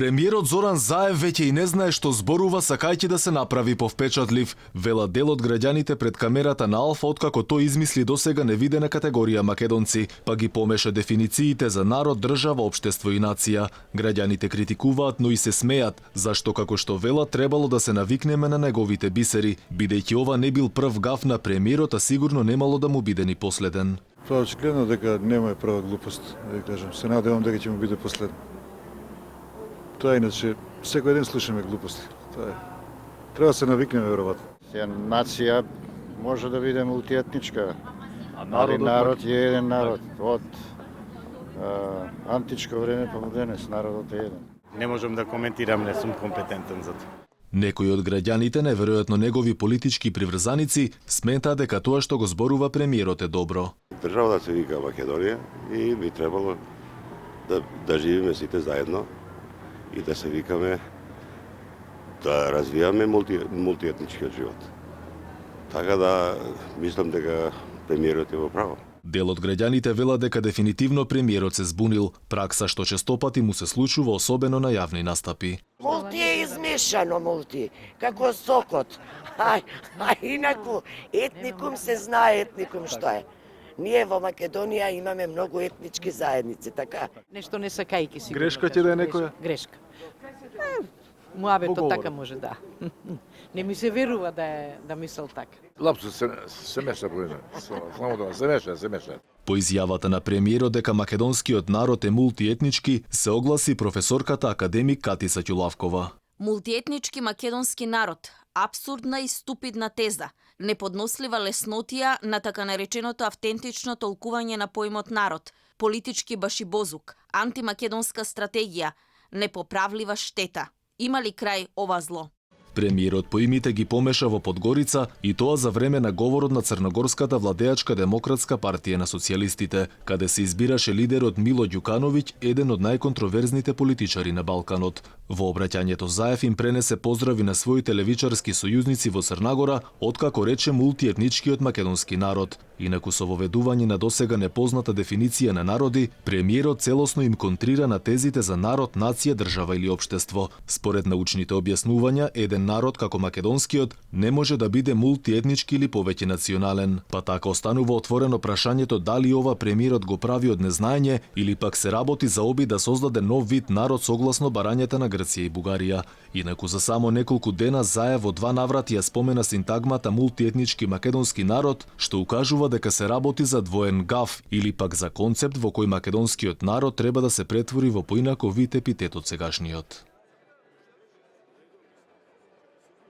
Премиерот Зоран Заев веќе и не знае што зборува, сакајќи да се направи повпечатлив, вела дел од граѓаните пред камерата на Алфа, откако тој измисли досега невидена категорија македонци, па ги помеша дефинициите за народ, држава, општество и нација. Граѓаните критикуваат, но и се смеат, зашто како што вела требало да се навикнеме на неговите бисери, бидејќи ова не бил прв гаф на премиерот, а сигурно немало да му биде ни последен. Тоа очигледно дека нема прва глупост, да кажам. Се надевам дека ќе му биде последен. Тоа иначе секој ден слушаме глупости. Тоа е. Треба да се навикнеме веројатно. Ја нација може да биде мултиетничка, али народ е еден народ. Од античко време па до денес народот е еден. Не можам да коментирам, не сум компетентен за тоа. Некои од граѓаните, неверојатно негови политички приврзаници, сметаат дека тоа што го зборува премиерот е добро. Државата се вика Македонија и би требало да живееме сите заедно и да се викаме, да развиваме мултиетничкиот живот. Така да мислам дека премиерот е во право. Дел од граѓаните вела дека дефинитивно премиерот се збунил, пракса што честопати му се случува особено на јавни настапи. Мулти е измешано, мулти, како сокот. А инаку етникум се знае етникум што е. Ние во Македонија имаме многу етнички заедници, така. Нешто не сакајки си. Грешка ќе да е некоја? Грешка. Муабето така може да. Не ми се верува да мисел така. Лапсус се меша бројна. Само тоа се меша. По изјавата на премиерот дека македонскиот народ е мултиетнички, се огласи професорката академик Катиса Ќулавкова. Мултиетнички македонски народ, апсурдна и ступидна теза, неподнослива леснотија на така нареченото автентично толкување на поимот народ, политички башибозук, антимакедонска стратегија, непоправлива штета. Има ли крај ова зло? Премиерот по имите ги помеша во Подгорица и тоа за време на говорот на Црногорската владеачка демократска партија на социјалистите, каде се избираше лидерот Мило Ѓукановиќ, еден од најконтроверзните политичари на Балканот. Во обраќањето Заев им пренесе поздрави на своите левичарски сојузници во Црнагора, откако рече мултиетничкиот македонски народ. Инаку со воведување на досега непозната дефиниција на народи, премиерот целосно им контрира на тезите за народ, нација, држава или општество. Според научните објаснувања, еден народ како македонскиот не може да биде мултиетнички или повеќе национален. Па така останува отворено прашањето дали ова премиерот го прави од незнаење или пак се работи за обид да создаде нов вид народ согласно барањата на Грција и Бугарија. Инаку за само неколку дена Заев во два наврати ја спомена синтагмата мултиетнички македонски народ, што укажува дека се работи за двоен гаф или пак за концепт во кој македонскиот народ треба да се претвори во поинако вид епитет од сегашниот.